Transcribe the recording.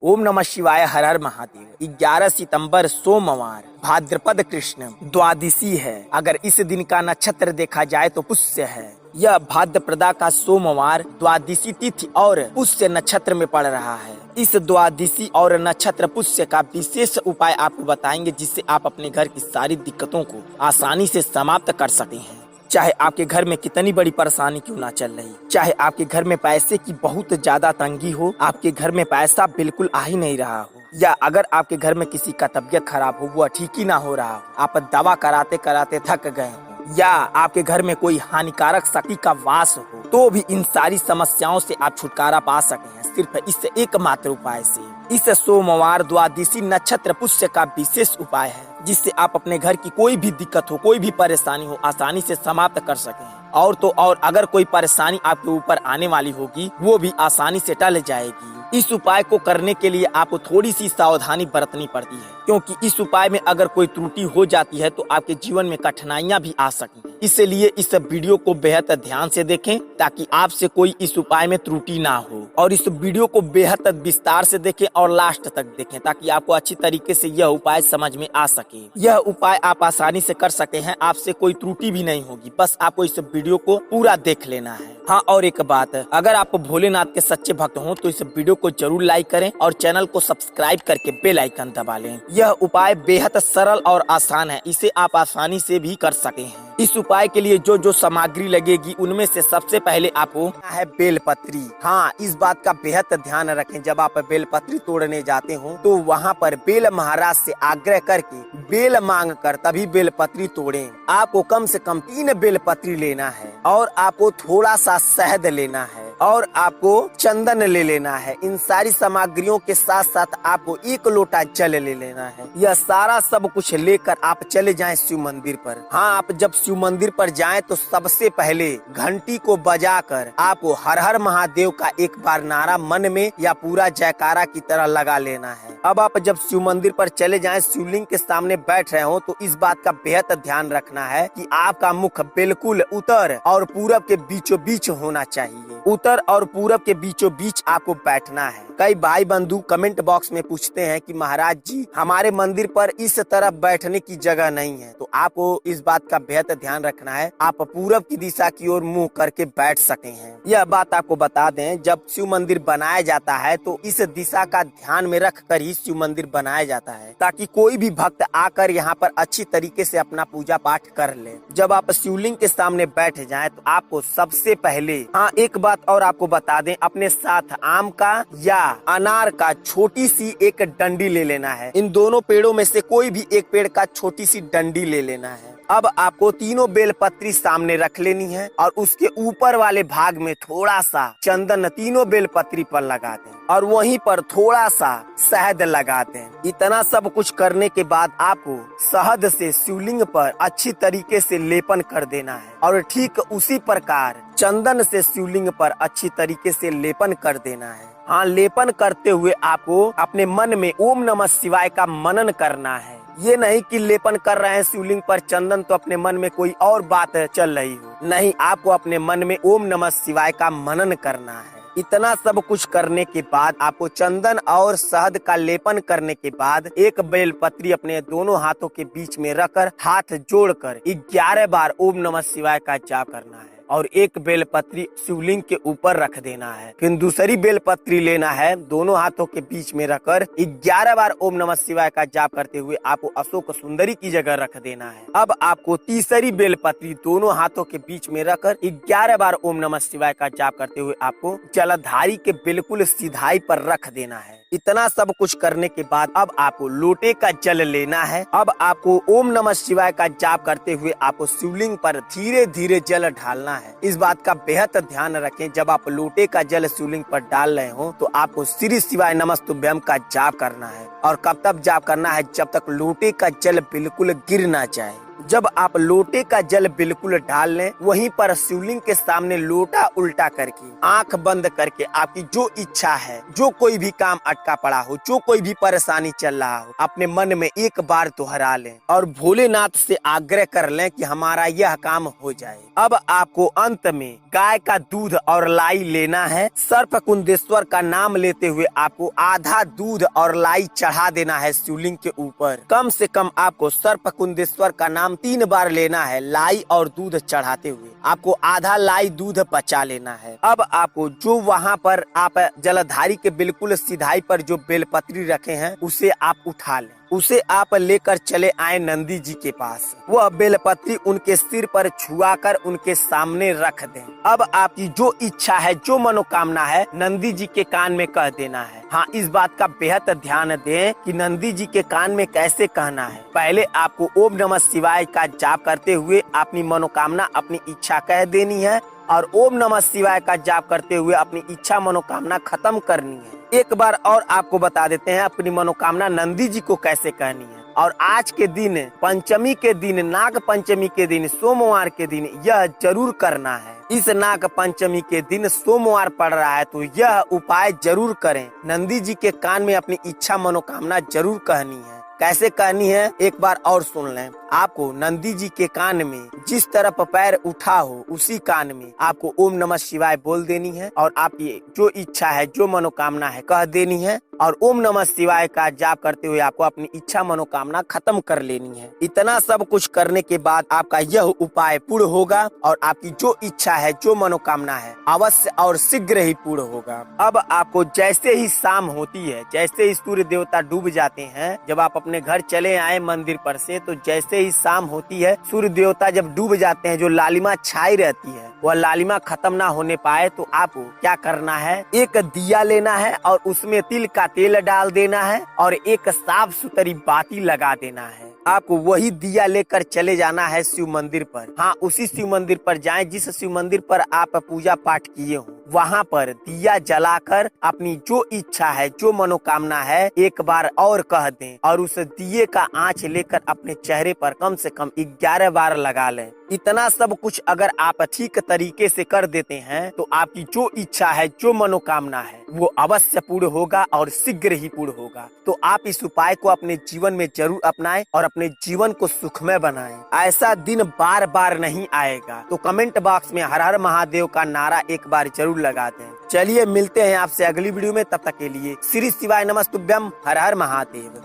ओम नमः शिवाय, हर हर महादेव। 11 सितंबर सोमवार, भाद्रपद कृष्ण द्वादशी है। अगर इस दिन का नक्षत्र देखा जाए तो पुष्य है। यह भाद्रपदा का सोमवार द्वादशी तिथि और पुष्य नक्षत्र में पड़ रहा है। इस द्वादशी और नक्षत्र पुष्य का विशेष उपाय आपको बताएंगे, जिससे आप अपने घर की सारी दिक्कतों को आसानी से समाप्त कर सकते हैं। चाहे आपके घर में कितनी बड़ी परेशानी क्यों ना चल रही, चाहे आपके घर में पैसे की बहुत ज्यादा तंगी हो, आपके घर में पैसा बिल्कुल आ ही नहीं रहा हो, या अगर आपके घर में किसी का तबीयत खराब हो, वो ठीक ही ना हो रहा हो, आप दवा कराते कराते थक गए हो, या आपके घर में कोई हानिकारक शक्ति का वास हो, तो भी इन सारी समस्याओं से आप छुटकारा पा सके हैं सिर्फ इस एकमात्र उपाय से। इस सोमवार द्वादशी नक्षत्र पुष्य का विशेष उपाय है, जिससे आप अपने घर की कोई भी दिक्कत हो, कोई भी परेशानी हो, आसानी से समाप्त कर सकें। और तो और अगर कोई परेशानी आपके ऊपर आने वाली होगी, वो भी आसानी से टल जाएगी। इस उपाय को करने के लिए आपको थोड़ी सी सावधानी बरतनी पड़ती है, क्योंकि इस उपाय में अगर कोई त्रुटि हो जाती है तो आपके जीवन में कठिनाइयां भी आ सकती हैं। इसलिए इस वीडियो को बेहद ध्यान से देखें, ताकि आपसे कोई इस उपाय में त्रुटि ना हो। और इस वीडियो को बेहद विस्तार से देखें और लास्ट तक देखें, ताकि आपको अच्छी तरीके से यह उपाय समझ में आ सके। यह उपाय आप आसानी से कर सकते हैं, आपसे कोई त्रुटि भी नहीं होगी। बस आपको इस वीडियो को पूरा देख लेना है। हाँ, और एक बात, अगर आप भोलेनाथ के सच्चे भक्त हो तो इस वीडियो को जरूर लाइक करें और चैनल को सब्सक्राइब करके बेल आइकन दबा लें। यह उपाय बेहद सरल और आसान है, इसे आप आसानी से भी कर सकते हैं। इस उपाय के लिए जो जो सामग्री लगेगी, उनमें से सबसे पहले आपको है बेलपत्री। हाँ, इस बात का बेहद ध्यान रखें, जब आप बेलपत्री तोड़ने जाते हो तो वहाँ पर बेल महाराज से आग्रह करके बेल मांग कर तभी बेलपत्री तोड़ें। आपको कम से कम 3 बेलपत्री लेना है, और आपको थोड़ा सा शहद लेना है, और आपको चंदन ले लेना है। इन सारी सामग्रियों के साथ साथ आपको 1 लोटा जल ले लेना है। यह सारा सब कुछ लेकर आप चले जाएं शिव मंदिर पर। हाँ, आप जब शिव मंदिर पर जाएं तो सबसे पहले घंटी को बजाकर आपको हर हर महादेव का एक बार नारा मन में या पूरा जयकारा की तरह लगा लेना है। अब आप जब शिव मंदिर पर चले जाएं, शिवलिंग के सामने बैठ रहे हो, तो इस बात का बेहद ध्यान रखना है कि आपका मुख बिल्कुल उत्तर और पूरब के बीचों बीच होना चाहिए। उत्तर और पूरब के बीचों बीच आपको बैठना है। कई भाई बंधु कमेंट बॉक्स में पूछते हैं कि महाराज जी, हमारे मंदिर पर इस तरफ बैठने की जगह नहीं है, तो आपको इस बात का बेहद ध्यान रखना है, आप पूरब की दिशा की ओर मुंह करके बैठ सके हैं। यह बात आपको बता दें, जब शिव मंदिर बनाया जाता है तो इस दिशा का ध्यान में रख कर ही शिव मंदिर बनाया जाता है, ताकि कोई भी भक्त आकर यहाँ पर अच्छी तरीके से अपना पूजा पाठ कर ले। जब आप शिवलिंग के सामने बैठ जाएं तो आपको सबसे पहले, हाँ, एक बात और आपको बता दें, अपने साथ आम का या अनार का छोटी सी एक डंडी ले लेना है। इन दोनों पेड़ों में से कोई भी एक पेड़ का छोटी सी डंडी ले लेना है। अब आपको 3 बेलपत्री सामने रख लेनी है, और उसके ऊपर वाले भाग में थोड़ा सा चंदन 3 बेलपत्री पर लगा दें, और वहीं पर थोड़ा सा शहद लगा दें। इतना सब कुछ करने के बाद आपको शहद से शिवलिंग पर अच्छी तरीके से लेपन कर देना है, और ठीक उसी प्रकार चंदन से शिवलिंग पर अच्छी तरीके से लेपन कर देना है। हाँ, लेपन करते हुए आपको अपने मन में ओम नमः शिवाय का मनन करना है। ये नहीं कि लेपन कर रहे हैं शिवलिंग पर चंदन तो अपने मन में कोई और बात चल रही हो, नहीं, आपको अपने मन में ओम नमः शिवाय का मनन करना है। इतना सब कुछ करने के बाद आपको चंदन और शहद का लेपन करने के बाद 1 बेलपत्री अपने दोनों हाथों के बीच में रखकर हाथ जोड़कर 11 बार ओम नमः शिवाय का जाप करना है, और 1 बेलपत्री शिवलिंग के ऊपर रख देना है। फिर दूसरी बेलपत्री लेना है, दोनों हाथों के बीच में रखकर 11 बार ओम नमः शिवाय का जाप करते हुए आपको अशोक सुंदरी की जगह रख देना है। अब आपको तीसरी बेलपत्री दोनों हाथों के बीच में रखकर 11 बार ओम नमः शिवाय का जाप करते हुए आपको जलधारी के बिल्कुल सीधाई पर रख देना है। इतना सब कुछ करने के बाद अब आपको लोटे का जल लेना है। अब आपको ओम नमः शिवाय का जाप करते हुए आपको शिवलिंग पर धीरे धीरे जल ढालना है। इस बात का बेहद ध्यान रखें, जब आप लोटे का जल शिवलिंग पर डाल रहे हो तो आपको श्री शिवाय नमस्तुभ्यम का जाप करना है, और कब तक जाप करना है, जब तक लोटे का जल बिल्कुल गिर ना जाए। जब आप लोटे का जल बिल्कुल डाल लें, वहीं पर शिवलिंग के सामने लोटा उल्टा करके आंख बंद करके आपकी जो इच्छा है, जो कोई भी काम अटका पड़ा हो, जो कोई भी परेशानी चल रहा हो, अपने मन में 1 बार दोहरा लें और भोलेनाथ से आग्रह कर लें कि हमारा यह काम हो जाए। अब आपको अंत में गाय का दूध और लाई लेना है। सर्पकुंडेश्वर का नाम लेते हुए आपको आधा दूध और लाई चढ़ा देना है शिवलिंग के ऊपर। कम से कम आपको सर्पकुंडेश्वर का नाम 3 बार लेना है। लाई और दूध चढ़ाते हुए आपको आधा लाई दूध पचा लेना है। अब आपको जो वहाँ पर आप जलधारी के बिल्कुल सिधाई पर जो बेलपत्री रखे हैं उसे आप उठा लें। उसे आप लेकर चले आए नंदी जी के पास। वह बेलपत्री उनके सिर पर छुआकर उनके सामने रख दें। अब आपकी जो इच्छा है, जो मनोकामना है, नंदी जी के कान में कह देना है। हाँ, इस बात का बेहद ध्यान दें कि नंदी जी के कान में कैसे कहना है। पहले आपको ओम नमः शिवाय का जाप करते हुए अपनी मनोकामना, अपनी इच्छा कह देनी है और ओम नमः शिवाय का जाप करते हुए अपनी इच्छा मनोकामना खत्म करनी है। एक बार और आपको बता देते हैं अपनी मनोकामना नंदी जी को कैसे कहनी है। और आज के दिन, पंचमी के दिन, नाग पंचमी के दिन, सोमवार के दिन यह जरूर करना है। इस नाग पंचमी के दिन सोमवार पड़ रहा है तो यह उपाय जरूर करें। नंदी जी के कान में अपनी इच्छा मनोकामना जरूर कहनी है। कैसे कहनी है एक बार और सुन लें। आपको नंदी जी के कान में जिस तरफ पैर उठा हो उसी कान में आपको ओम नमः शिवाय बोल देनी है और आपकी जो इच्छा है, जो मनोकामना है कह देनी है और ओम नमः शिवाय का जाप करते हुए आपको अपनी इच्छा मनोकामना खत्म कर लेनी है। इतना सब कुछ करने के बाद आपका यह उपाय पूर्ण होगा और आपकी जो इच्छा है, जो मनोकामना है अवश्य और शीघ्र ही पूर्ण होगा। अब आपको जैसे ही शाम होती है, जैसे ही सूर्य देवता डूब जाते हैं, जब आप अपने घर चले आए मंदिर पर से, तो जैसे ही शाम होती है, सूर्य देवता जब डूब जाते हैं, जो लालिमा छाई रहती है वह लालिमा खत्म ना होने पाए तो आपको क्या करना है, एक दिया लेना है और उसमें तिल का तेल डाल देना है और एक साफ सुथरी बाती लगा देना है। आपको वही दिया लेकर चले जाना है शिव मंदिर पर। हाँ, उसी शिव मंदिर पर जाएं जिस शिव मंदिर पर आप पूजा पाठ किए हो। वहाँ पर दिया जलाकर अपनी जो इच्छा है, जो मनोकामना है एक बार और कह दें और उस दिए का आंच लेकर अपने चेहरे पर कम से कम 11 बार लगा लें। इतना सब कुछ अगर आप ठीक तरीके से कर देते हैं तो आपकी जो इच्छा है, जो मनोकामना है वो अवश्य पूर्ण होगा और शीघ्र ही पूर्ण होगा। तो आप इस उपाय को अपने जीवन में जरूर अपनाएं और अपने जीवन को सुखमय बनाएं। ऐसा दिन बार बार नहीं आएगा। तो कमेंट बॉक्स में हर हर महादेव का नारा एक बार जरूर लगा दें। चलिए मिलते हैं आपसे अगली वीडियो में, तब तक के लिए श्री शिवाय नमस्तुभ्यम। हर हर महादेव।